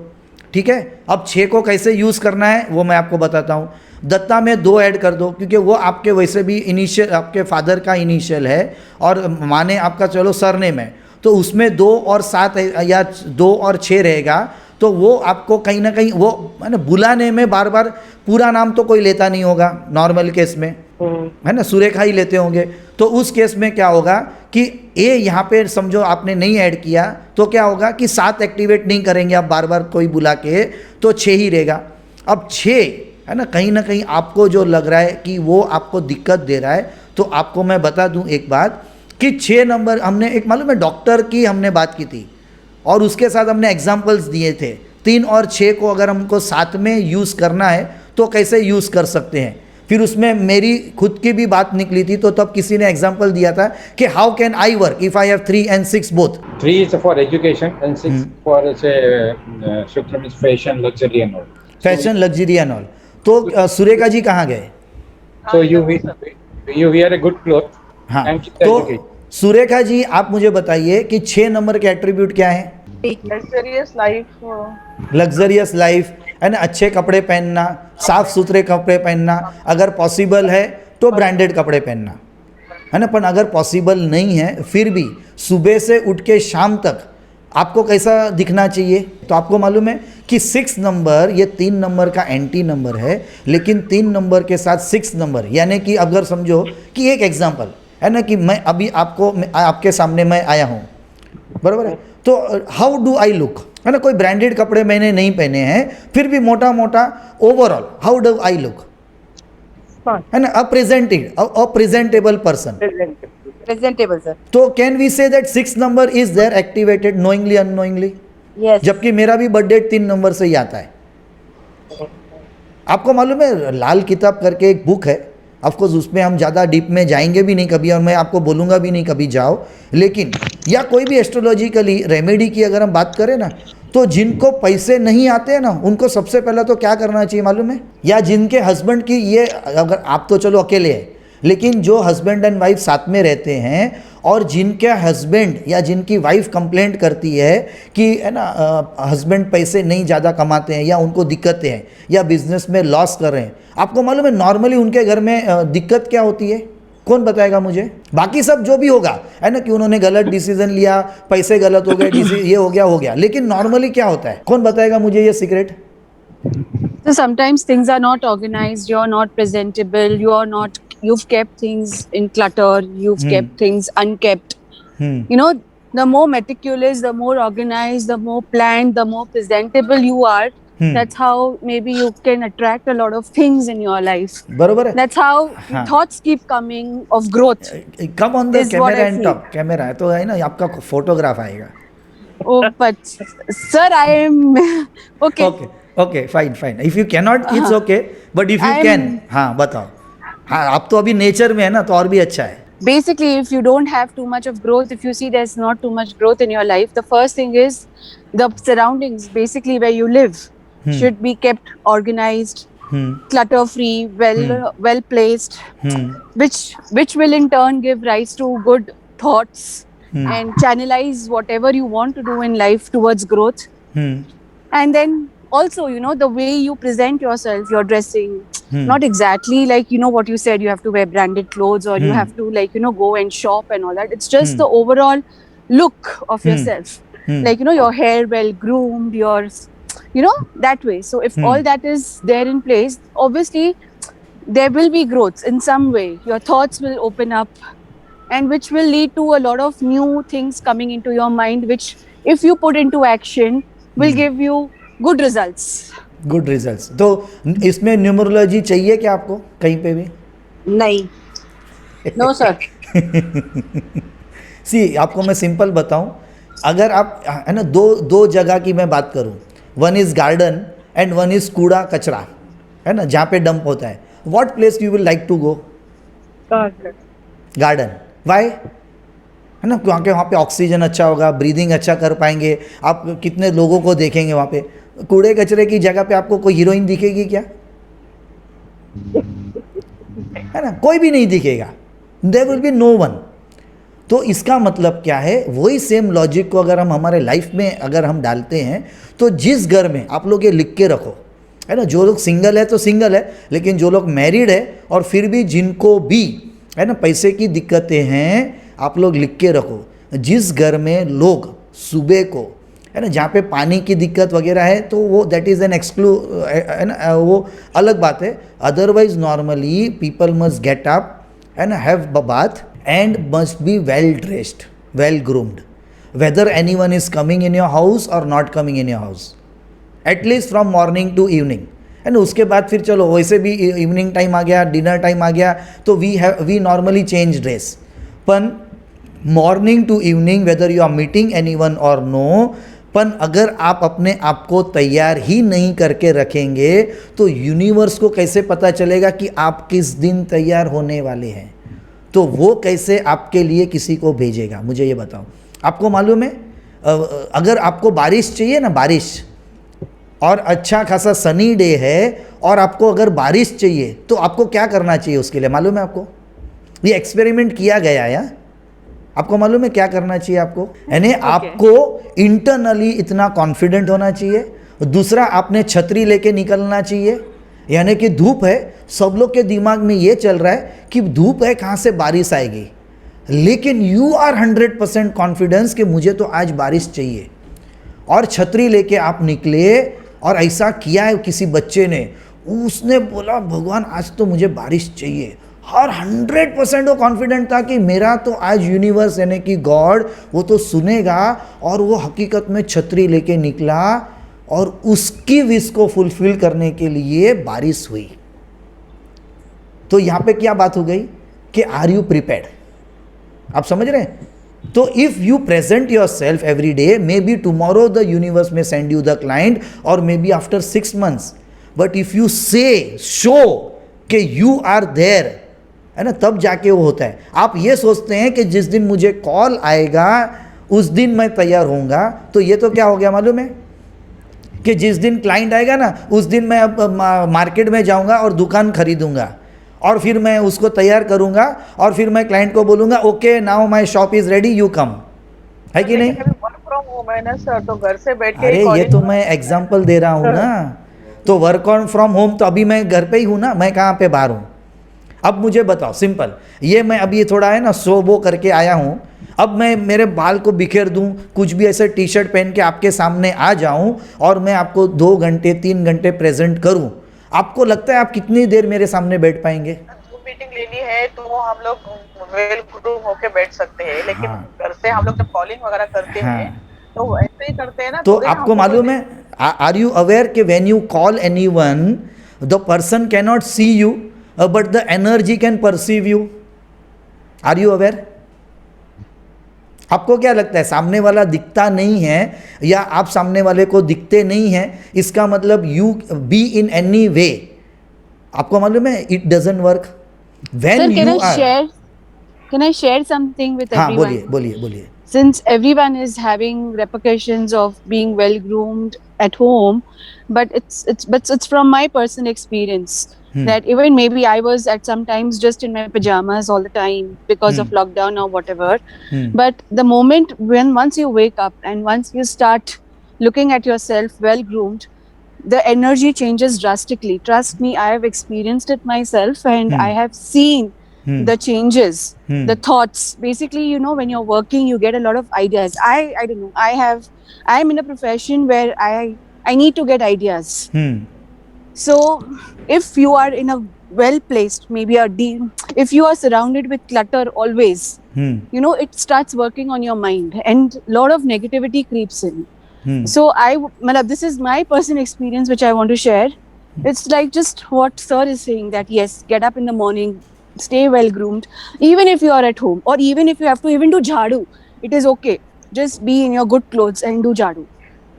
ठीक है। अब 6 को कैसे यूज़ करना है वो मैं आपको बताता हूँ। दत्ता में 2 ऐड कर दो, क्योंकि वो आपके वैसे भी इनिशियल आपके फादर का इनिशियल है, और माने आपका चलो सरनेम है, तो उसमें 2 और 7 या 2 और 6 रहेगा, तो वो आपको कहीं ना कहीं वो है ना बुलाने में बार बार पूरा नाम तो कोई लेता नहीं होगा नॉर्मल केस में, है ना, सुरेखा ही लेते होंगे। तो उस केस में क्या होगा कि ए यहाँ पे समझो आपने नहीं ऐड किया, तो क्या होगा कि 7 एक्टिवेट नहीं करेंगे आप बार बार कोई बुला के, तो 6 ही रहेगा। अब 6 है ना कहीं आपको जो लग रहा है कि वो आपको दिक्कत दे रहा है, तो आपको मैं बता दूं एक बात कि 6 नंबर हमने एक मालूम है डॉक्टर की हमने बात की थी, और उसके साथ हमने एग्जाम्पल्स दिए थे। 3 और 6 को अगर हमको साथ में यूज़ करना है तो कैसे यूज़ कर सकते हैं। फिर उसमें मेरी खुद की भी बात निकली थी, तो तब किसी ने एग्जाम्पल दिया था कि how can I work if I have 3 and 6 both. 3 is for education and 6 for say Shukra means fashion, luxury and all. Fashion, luxury and all. तो सुरेखा जी कहाँ गए? So you wear a good cloth हाँ, and keep the तो education. Surekha ji आप मुझे बताइए कि 6 number के एट्रीब्यूट क्या है? लग्जरियस लाइफ, लग्जरियस लाइफ है ना, अच्छे कपड़े पहनना, साफ सुथरे कपड़े पहनना, अगर पॉसिबल है तो ब्रांडेड कपड़े पहनना, है ना। पर अगर पॉसिबल नहीं है फिर भी सुबह से उठ के शाम तक आपको कैसा दिखना चाहिए? तो आपको मालूम है कि 6 नंबर ये 3 नंबर का एंटी नंबर है, लेकिन 3 नंबर के साथ 6 नंबर, यानी कि अगर समझो कि एक एग्जांपल है ना कि मैं अभी आपके सामने मैं आया हूँ, बराबर है, तो हाउ डू आई लुक, है ना, कोई ब्रांडेड कपड़े मैंने नहीं पहने हैं, फिर भी मोटा मोटा overall how do I look, है ना, प्रेजेंटेबल पर्सन, प्रेजेंटेबल सर। तो can we say that 6 number is there activated knowingly unknowingly? Yes. जबकि मेरा भी बर्थडे 3 नंबर से ही आता है। आपको मालूम है लाल किताब करके एक बुक है, ऑफकोर्स उसमें हम ज़्यादा डीप में जाएंगे भी नहीं कभी, और मैं आपको बोलूँगा भी नहीं कभी जाओ, लेकिन या कोई भी एस्ट्रोलॉजिकली रेमेडी की अगर हम बात करें ना, तो जिनको पैसे नहीं आते हैं ना उनको सबसे पहले तो क्या करना चाहिए मालूम है? या जिनके हस्बैंड की ये, अगर आप तो चलो अकेले हैं, लेकिन जो हस्बैंड एंड वाइफ साथ में रहते हैं और जिनके हस्बैंड या जिनकी वाइफ कंप्लेंट करती है कि है ना हस्बैंड पैसे नहीं ज़्यादा कमाते हैं या उनको दिक्कतें हैं या बिजनेस में लॉस कर रहे हैं, आपको मालूम है नॉर्मली उनके घर में दिक्कत क्या होती है? कौन बताएगा मुझे? बाकी सब जो भी होगा है ना कि उन्होंने गलत डिसीजन लिया, पैसे गलत हो गए, ये हो गया, लेकिन नॉर्मली क्या होता है? कौन बताएगा मुझे ये secret? So sometimes things are not organized, you're not presentable, you've kept things in clutter, you've kept things unkept. You know, the more meticulous, the more organized, the more planned, the more presentable you are, that's how maybe you can attract a lot of things in your life. बरोबर है. That's how thoughts keep coming of growth. Come on the is what camera I and feel. Talk. Camera है तो है ना, आपका photograph आएगा. Oh, but sir, I am okay. Okay, fine. If you cannot, it's okay. But if you can, हाँ बताओ. हाँ, आप तो अभी नेचर में है ना, तो और भी अच्छा है. Basically, if you don't have too much of growth, if you see there's not too much growth in your life, the first thing is the surroundings, basically where you live, should be kept organized, clutter free, well placed, which will in turn give rise to good thoughts and channelize whatever you want to do in life towards growth. And then also, you know, the way you present yourself, your dressing, not exactly like, you know, what you said, you have to wear branded clothes or you have to, like, you know, go and shop and all that. It's just the overall look of yourself. Like, you know, your hair well groomed, you know, that way. So if all that is there in place, obviously there will be growth in some way. Your thoughts will open up, and which will lead to a lot of new things coming into your mind, which if you put into action will give you good results. Good results. तो इसमें numerology चाहिए क्या आपको कहीं पे भी? नहीं. No sir. सी, आपको मैं सिंपल बताऊं, अगर आप है ना, दो जगह की मैं बात करूं, one is garden and one is कूड़ा कचरा, है ना, जहाँ पे डंप होता है. What place you will like to go? Garden. Why? है ना, क्योंकि वहाँ पे ऑक्सीजन अच्छा होगा, ब्रीदिंग अच्छा कर पाएंगे आप, कितने लोगों को देखेंगे वहाँ पे. कूड़े कचरे की जगह पे आपको कोई हीरोइन दिखेगी क्या? है ना, कोई भी नहीं दिखेगा. There will be no one. तो इसका मतलब क्या है, वही सेम लॉजिक को अगर हम हमारे लाइफ में अगर हम डालते हैं, तो जिस घर में आप लोग ये लिख के रखो, है ना, जो लोग सिंगल है तो सिंगल है, लेकिन जो लोग मैरिड है और फिर भी जिनको भी है ना पैसे की दिक्कतें हैं, आप लोग लिख के रखो. जिस घर में लोग सुबह को, है ना, जहाँ पे पानी की दिक्कत वगैरह है, तो वो दैट इज़ एन है ना, वो अलग बात है. Otherwise normally people must get up, है ना, have bath and must be well dressed, well groomed, whether any one is coming in your house और not coming in your house, at least from morning to evening. है ना, उसके बाद फिर चलो वैसे भी इवनिंग टाइम आ गया, डिनर टाइम आ गया, तो वी नॉर्मली चेंज ड्रेस. पण morning to evening, whether you are meeting anyone और नो, पण अगर आप अपने आप को तैयार ही नहीं करके रखेंगे, तो यूनिवर्स को कैसे पता चलेगा कि आप किस दिन तैयार होने वाले हैं? तो वो कैसे आपके लिए किसी को भेजेगा? मुझे ये बताओ. आपको मालूम है, अगर आपको बारिश चाहिए ना, बारिश, और अच्छा खासा सनी डे है, और आपको अगर बारिश चाहिए, तो आपको क्या करना चाहिए उसके लिए? मालूम है आपको? ये एक्सपेरिमेंट किया गया है. आपको मालूम है क्या करना चाहिए आपको? यानी आपको इंटरनली इतना कॉन्फिडेंट होना चाहिए. दूसरा, आपने छतरी लेके निकलना चाहिए. यानी कि धूप है, सब लोग के दिमाग में ये चल रहा है कि धूप है, कहाँ से बारिश आएगी, लेकिन यू आर 100% कॉन्फिडेंस कि मुझे तो आज बारिश चाहिए, और छतरी लेके आप निकले. और ऐसा किया है किसी बच्चे ने, उसने बोला भगवान आज तो मुझे बारिश चाहिए, हर 100% वो कॉन्फिडेंट था कि मेरा तो आज यूनिवर्स यानी कि गॉड वो तो सुनेगा. और वो हकीकत में छतरी लेके निकला, और उसकी विश को फुलफिल करने के लिए बारिश हुई. तो यहाँ पे क्या बात हो गई कि आर यू प्रिपेयर्ड? आप समझ रहे हैं? तो if you present your self every day, may be tomorrow the universe में सेंड यू द क्लाइंट, और may be after 6 months. But if you से शो कि यू आर देयर, है ना, तब जाके वो होता है. आप ये सोचते हैं कि जिस दिन मुझे कॉल आएगा उस दिन मैं तैयार होऊंगा, तो ये तो क्या हो गया मालूम है, कि जिस दिन क्लाइंट आएगा ना, उस दिन मैं अब मार्केट में जाऊंगा और दुकान खरीदूंगा, और फिर मैं उसको तैयार करूंगा, और फिर मैं क्लाइंट को बोलूंगा okay now my shop is ready, you come. है कि नहीं? वर्क फ्रॉम होम है ना सर, तो घर से बैठ के. अरे ये तो मैं एग्जांपल दे रहा हूँ ना. तो वर्क ऑन फ्रॉम होम, तो अभी मैं घर पे ही हूँ ना, मैं कहाँ पे बाहर हूँ? अब मुझे बताओ सिंपल, ये मैं अभी थोड़ा है ना सो वो करके आया हूँ, अब मैं मेरे बाल को बिखेर दूँ, कुछ भी ऐसे टी शर्ट पहन के आपके सामने आ जाऊँ, और मैं आपको 2 घंटे 3 घंटे प्रेजेंट करूँ, आपको लगता है आप कितनी देर मेरे सामने बैठ पाएंगे? जूम मीटिंग लेनी है तो हम लोग वेल ग्रूम होके बैठ सकते हैं, लेकिन हाँ। घर से हम लोग जब कॉलिंग वगैरह करते हाँ। हैं तो ऐसे ही करते हैं ना। तो थोड़े आपको हमको मालूम है, आर यू अवेयर कि when you call anyone the person can not see you but the energy can perceive you? Are you aware? आपको क्या लगता है सामने वाला दिखता नहीं है या आप सामने वाले को दिखते नहीं हैं, इसका मतलब you be in any way? आपको मालूम है it doesn't work when Sir, you are. can I share something with हाँ, everyone? बोलिए बोलिए बोलिए। Since everyone is having repercussions of being well groomed at home, but it's from my personal experience that even maybe I was at sometimes just in my pajamas all the time because of lockdown or whatever. But the moment when once you wake up and once you start looking at yourself well groomed, the energy changes drastically. Trust me, I have experienced it myself and I have seen the changes, the thoughts. Basically, you know, when you're working, you get a lot of ideas. I don't know. I'm in a profession where I need to get ideas. So if you are in a well placed, maybe if you are surrounded with clutter always, you know, it starts working on your mind and a lot of negativity creeps in. So this is my personal experience which I want to share. It's like just what sir is saying, that yes, get up in the morning, stay well groomed, even if you are at home or even if you have to even do jhadu, it is okay. Just be in your good clothes and do jhadu.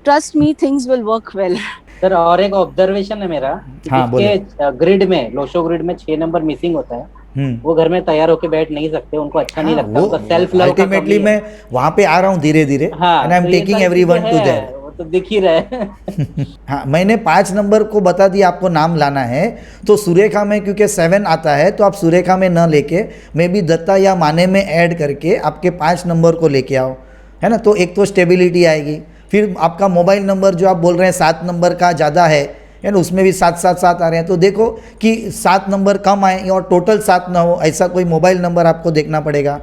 Trust me, things will work well. Sir और एक observation है मेरा, हाँ, जिसके grid में, Lo Shu grid में 6 number missing होता है, वो घर में तैयार होके बैठ नहीं सकते, उनको अच्छा नहीं लगता, उनका सेल्फ लव का कमी अल्टीमेटली है। मैं वहां पे आ रहा हूँ धीरे धीरे एंड आई एम तो ये टेकिंग सारी एवरीवन चीजें टू हैं, देयर। वो तो दिख ही रहे हैं। हाँ, मैंने 5 नंबर को बता दिया आपको नाम लाना है, तो सुरेखा में क्योंकि 7 आता है तो आप सुरेखा में न लेके मे बी दत्ता या माने में ऐड करके आपके 5 नंबर को लेके आओ, है ना। तो एक तो स्टेबिलिटी आएगी, फिर आपका मोबाइल नंबर जो आप बोल रहे हैं 7 नंबर का ज़्यादा है ना, उसमें भी 7 आ रहे हैं, तो देखो कि 7 नंबर कम आए और टोटल 7 ना हो, ऐसा कोई मोबाइल नंबर आपको देखना पड़ेगा,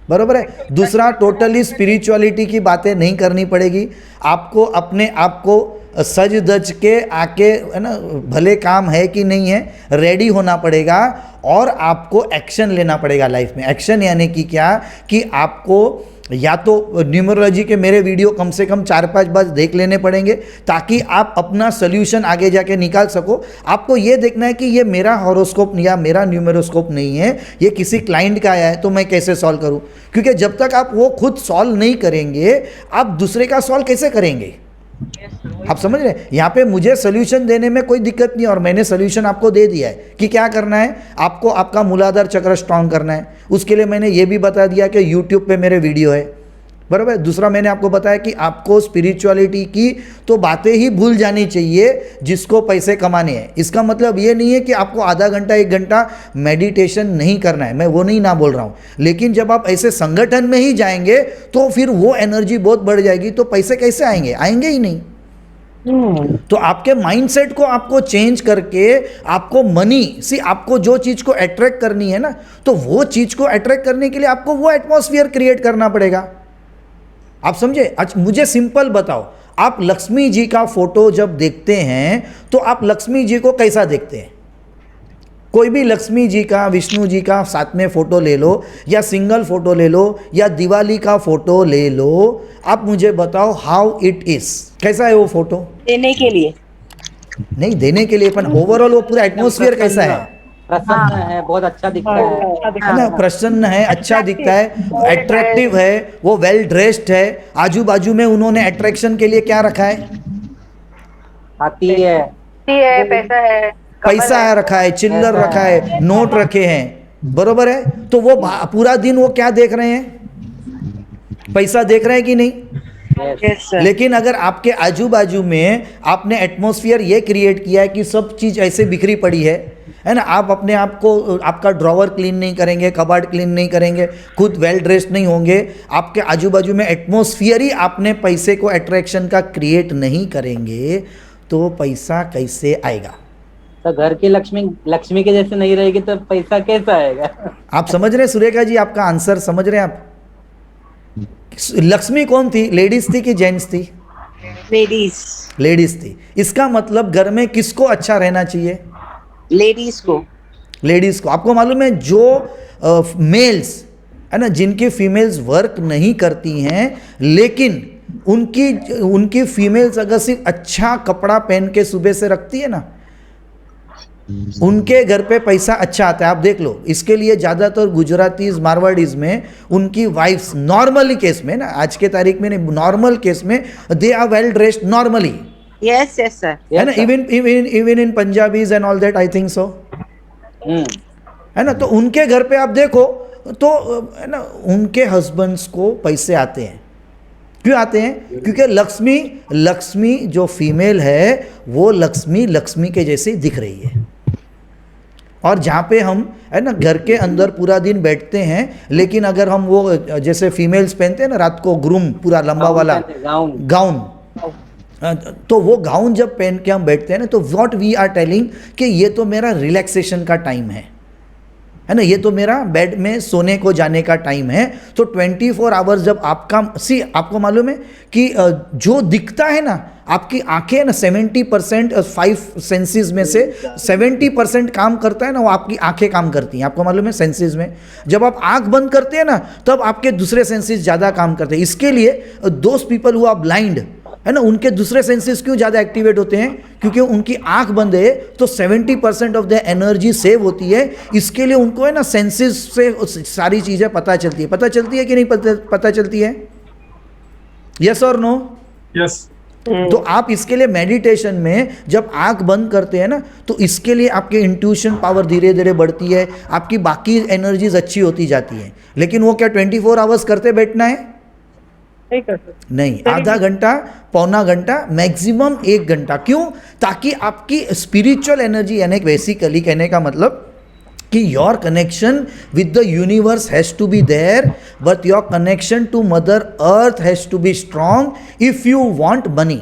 बरोबर है। दूसरा, टोटली स्पिरिचुअलिटी की बातें नहीं करनी पड़ेगी आपको, अपने आप को सज धज के आके, है ना, भले काम है कि नहीं है, रेडी होना पड़ेगा और आपको एक्शन लेना पड़ेगा लाइफ में। एक्शन यानी कि क्या, कि आपको या तो न्यूमरोलॉजी के मेरे वीडियो कम से कम 4-5 बार देख लेने पड़ेंगे ताकि आप अपना सोल्यूशन आगे जाके निकाल सको। आपको ये देखना है कि ये मेरा हॉरोस्कोप या मेरा न्यूमेरोस्कोप नहीं है, ये किसी क्लाइंट का आया है, तो मैं कैसे सॉल्व करूं, क्योंकि जब तक आप वो खुद सॉल्व नहीं करेंगे आप दूसरे का सॉल्व कैसे करेंगे। आप समझ रहे हैं, यहाँ पे मुझे सोल्यूशन देने में कोई दिक्कत नहीं और मैंने सोल्यूशन आपको दे दिया है कि क्या करना है, आपको आपका मूलाधार चक्र स्ट्रांग करना है। उसके लिए मैंने ये भी बता दिया कि यूट्यूब पे मेरे वीडियो है, बराबर। दूसरा, मैंने आपको बताया कि आपको स्पिरिचुअलिटी की तो बातें ही भूल जानी चाहिए जिसको पैसे कमाने हैं। इसका मतलब ये नहीं है कि आपको आधा घंटा 1 घंटा मेडिटेशन नहीं करना है, मैं वो नहीं ना बोल रहा हूँ, लेकिन जब आप ऐसे संगठन में ही जाएंगे तो फिर वो एनर्जी बहुत बढ़ जाएगी, तो पैसे कैसे आएंगे, आएंगे ही नहीं। तो आपके माइंडसेट को आपको चेंज करके आपको आपको जो चीज को अट्रैक्ट करनी है ना, तो वो चीज को अट्रैक्ट करने के लिए आपको वो एटमॉस्फेयर क्रिएट करना पड़ेगा। आप समझे। अच्छा, मुझे सिंपल बताओ, आप लक्ष्मी जी का फोटो जब देखते हैं तो आप लक्ष्मी जी को कैसा देखते हैं? कोई भी लक्ष्मी जी का, विष्णु जी का साथ में फोटो ले लो, या सिंगल फोटो ले लो, या दिवाली का फोटो ले लो, आप मुझे बताओ हाउ इट इज, कैसा है वो फोटो? देने के लिए नहीं देने के लिए, पर ओवरऑल वो पूरा एटमॉस्फेयर कैसा है? प्रसन्न है, बहुत अच्छा दिखता है ना, प्रसन्न है, अच्छा दिखता है, अट्रैक्टिव है, वो वेल ड्रेस्ड है। आजू बाजू में उन्होंने अट्रैक्शन के लिए क्या रखा है? हाथी है, पैसा है, पैसा है रखा है, चिल्लर रखा है, नोट रखे हैं, बरोबर है। तो वो पूरा दिन वो क्या देख रहे हैं? पैसा देख रहे हैं कि नहीं? लेकिन अगर आपके आजू बाजू में आपने एटमॉस्फेयर ये क्रिएट किया है कि सब चीज़ ऐसे बिखरी पड़ी है ना, आप अपने आप को, आपका ड्रॉवर क्लीन नहीं करेंगे, कबाड़ क्लीन नहीं करेंगे, खुद वेल ड्रेस्ड नहीं होंगे, आपके आजू बाजू में एटमॉस्फेयर ही आपने पैसे को अट्रैक्शन का क्रिएट नहीं करेंगे, तो पैसा कैसे आएगा? तो घर की लक्ष्मी के जैसे नहीं रहेगी तो पैसा कैसा आएगा? आप समझ रहे हैं सुरेखा जी, आपका आंसर समझ रहे हैं आप? लक्ष्मी कौन थी, लेडीज थी कि जेंट्स थी? लेडीज। लेडीज थी। इसका मतलब घर में किसको अच्छा रहना चाहिए? लेडीज को। लेडीज को। आपको मालूम है जो मेल्स है ना, जिनकी फीमेल्स वर्क नहीं करती हैं, लेकिन उनकी फीमेल्स अगर सिर्फ अच्छा कपड़ा पहन के सुबह से रखती है ना, उनके घर पे पैसा अच्छा आता है। आप देख लो, इसके लिए ज़्यादातर गुजरातीज मारवाड़ीज में उनकी वाइफ्स नॉर्मली केस में ना, आज के तारीख में नहीं, नॉर्मल केस में they are well dressed normally. Yes yes sir. है ना, even in Punjabis and all that, I think so. है ना, तो उनके घर पे आप देखो तो है ना, उनके हस्बैंड्स को पैसे आते हैं। क्यों आते हैं? क्योंकि लक्ष्मी जो फीमेल है वो लक्ष्मी के जैसे दिख रही है। और जहाँ पे हम है ना घर के अंदर पूरा दिन बैठते हैं, लेकिन अगर हम वो जैसे फीमेल्स पहनते हैं ना रात को ग्रूम पूरा लंबा वाला गाउन, तो वो गाउन जब पहन के हम बैठते हैं ना, तो व्हाट वी आर टेलिंग कि ये तो मेरा रिलैक्सेशन का टाइम है ना, ये तो मेरा बेड में सोने को जाने का टाइम है। तो 24 आवर्स जब आपको मालूम है कि जो दिखता है ना, आपकी आंखें ना 70% 5 सेंसेस में से 70% काम करता है ना, वो आपकी आंखें काम करती हैं। आपको मालूम है सेंसेस में जब आप आंख बंद करते हैं ना, तब आपके दूसरे सेंसेस ज़्यादा काम करते हैं। इसके लिए those people who are blind है ना, उनके दूसरे सेंसेस क्यों ज़्यादा एक्टिवेट होते हैं? क्योंकि उनकी आंख बंद है, तो 70% ऑफ द एनर्जी सेव होती है। इसके लिए उनको है ना सेंसेस से सारी चीज़ें पता चलती है कि नहीं पता चलती है? यस और नो? यस। तो आप इसके लिए मेडिटेशन में जब आंख बंद करते हैं ना, तो इसके लिए आपके इंट्यूशन पावर धीरे धीरे बढ़ती है, आपकी बाकी एनर्जीज अच्छी होती जाती है। लेकिन वो क्या 24 आवर्स करते बैठना है? नहीं, आधा घंटा, पौना घंटा, मैक्सिमम 1 घंटा। क्यों? ताकि आपकी स्पिरिचुअल एनर्जी, यानी बेसिकली कहने का मतलब कि your connection with the universe has to be there, but your connection to mother earth has to be strong if you want money.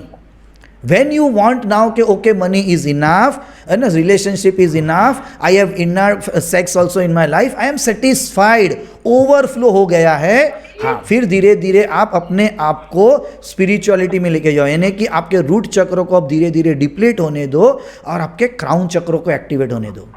When you want now कि okay money is enough and a relationship is enough, I have enough sex also in my life, I am satisfied, overflow हो गया है, हाँ, फिर धीरे धीरे आप अपने आप को स्पिरिचुअलिटी में लेके जाओ, यानी कि आपके रूट चक्रों को आप धीरे धीरे डिप्लीट होने दो और आपके क्राउन चक्रों को एक्टिवेट होने दो,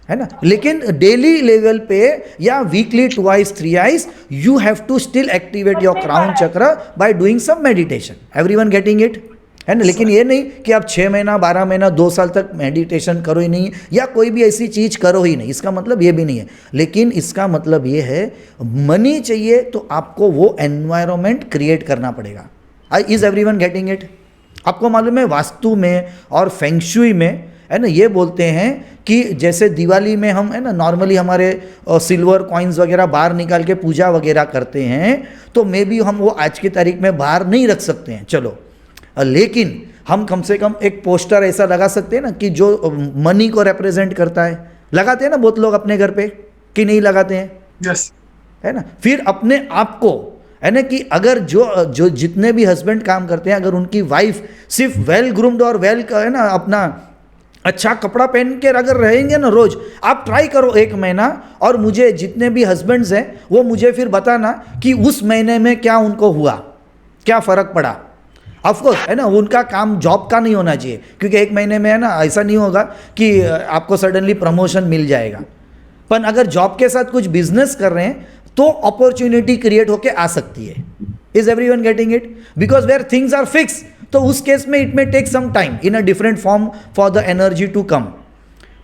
है ना। लेकिन डेली लेवल पे या weekly 2 3 you have to still activate your crown chakra by doing some meditation. Everyone getting it? है ना। लेकिन ये नहीं कि आप 6 महीना 12 महीना 2 साल तक मेडिटेशन करो ही नहीं, या कोई भी ऐसी चीज़ करो ही नहीं, इसका मतलब ये भी नहीं है। लेकिन इसका मतलब ये है मनी चाहिए तो आपको वो एनवायरनमेंट क्रिएट करना पड़ेगा। Is everyone getting it? आपको मालूम है वास्तु में और फेंगशुई में है ना, ये बोलते हैं कि जैसे दिवाली में हम है ना नॉर्मली हमारे सिल्वर कॉइन्स वगैरह बाहर निकाल के पूजा वगैरह करते हैं, तो मे बी हम वो आज की तारीख में बाहर नहीं रख सकते हैं, चलो, लेकिन हम कम से कम एक पोस्टर ऐसा लगा सकते हैं ना कि जो मनी को रिप्रेजेंट करता है। लगाते हैं ना बहुत लोग अपने घर पे, कि नहीं लगाते हैं? यस। है ना। फिर अपने आप को है ना कि अगर जो जितने भी हस्बैंड काम करते हैं, अगर उनकी वाइफ सिर्फ वेल ग्रूम्ड और वेल है ना अपना अच्छा कपड़ा पहन के अगर रहेंगे ना रोज, आप ट्राई करो 1 महीना, और मुझे जितने भी हस्बैंड्स हैं वो मुझे फिर बताना कि उस महीने में क्या उनको हुआ, क्या फ़र्क पड़ा। ऑफकोर्स है ना, उनका काम जॉब का नहीं होना चाहिए, क्योंकि 1 महीने में है ना ऐसा नहीं होगा कि आपको सडनली प्रमोशन मिल जाएगा। पर अगर जॉब के साथ कुछ बिजनेस कर रहे हैं तो अपॉर्चुनिटी क्रिएट होके आ सकती है। Is everyone getting it? Because where things are fix, तो उस केस में it may take some time in a different form for the energy to come,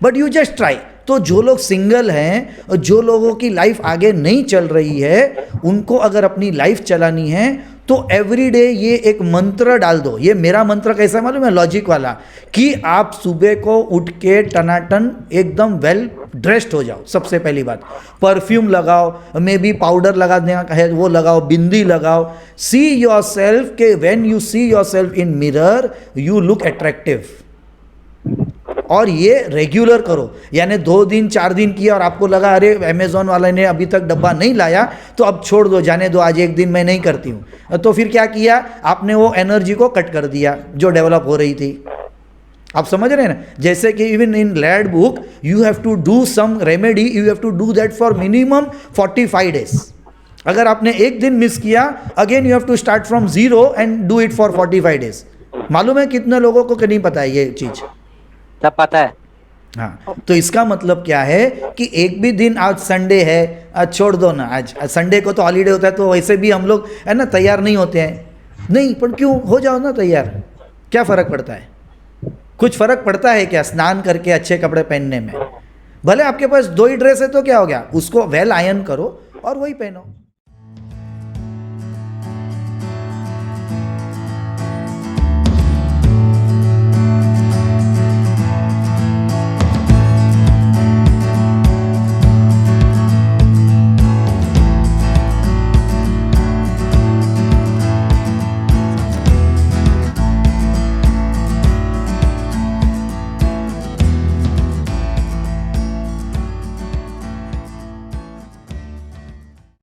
but you just try. तो जो लोग सिंगल हैं, जो लोगों की लाइफ आगे नहीं चल रही है, उनको अगर अपनी लाइफ चलानी है तो एवरी डे ये एक मंत्र डाल दो। ये मेरा मंत्र कैसा मालूम है? लॉजिक वाला, कि आप सुबह को उठ के टनाटन एकदम वेल ड्रेस्ड हो जाओ। सबसे पहली बात, परफ्यूम लगाओ, मे बी पाउडर लगा देना है वो लगाओ, बिंदी लगाओ। सी योर सेल्फ के when you see your self in mirror you look attractive, और ये रेगुलर करो। यानी 2 दिन 4 दिन किया और आपको लगा अरे अमेजोन वाले ने अभी तक डब्बा नहीं लाया तो अब छोड़ दो, जाने दो, आज 1 दिन मैं नहीं करती हूँ, तो फिर क्या किया आपने? वो एनर्जी को कट कर दिया जो डेवलप हो रही थी। आप समझ रहे हैं ना? जैसे कि even in lad book you have to do some remedy, you have to do that for minimum 45 days. अगर आपने 1 दिन मिस किया, again you have to start from 0 and do it for 45 days. मालूम है कितने लोगों को कि नहीं पता है ये चीज़? सब पता है। हाँ, तो इसका मतलब क्या है कि एक भी दिन आज संडे है, आज छोड़ दो ना, आज संडे को तो हॉलीडे होता है, तो वैसे भी हम लोग है ना तैयार नहीं होते हैं। नहीं, पर क्यों, हो जाओ ना तैयार, क्या फ़र्क पड़ता है? कुछ फ़र्क पड़ता है क्या स्नान करके अच्छे कपड़े पहनने में? भले आपके पास 2 ही ड्रेस है तो क्या हो गया, उसको वेल आयन करो और वही पहनो।